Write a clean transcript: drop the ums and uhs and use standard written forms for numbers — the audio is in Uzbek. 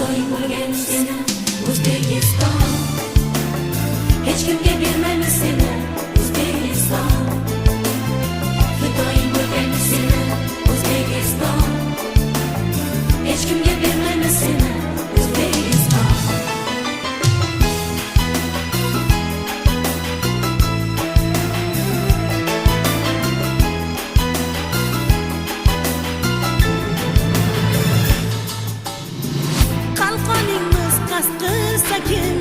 Fidoyi bo'lgan seni O'zbekiston, hech kimga bermaymiz seni O'zbekiston. Fidoyi bo'lgan seni O'zbekiston, hech kimga bermaymiz seni O'zbekiston. Qalqoningmiz qasqir sakin,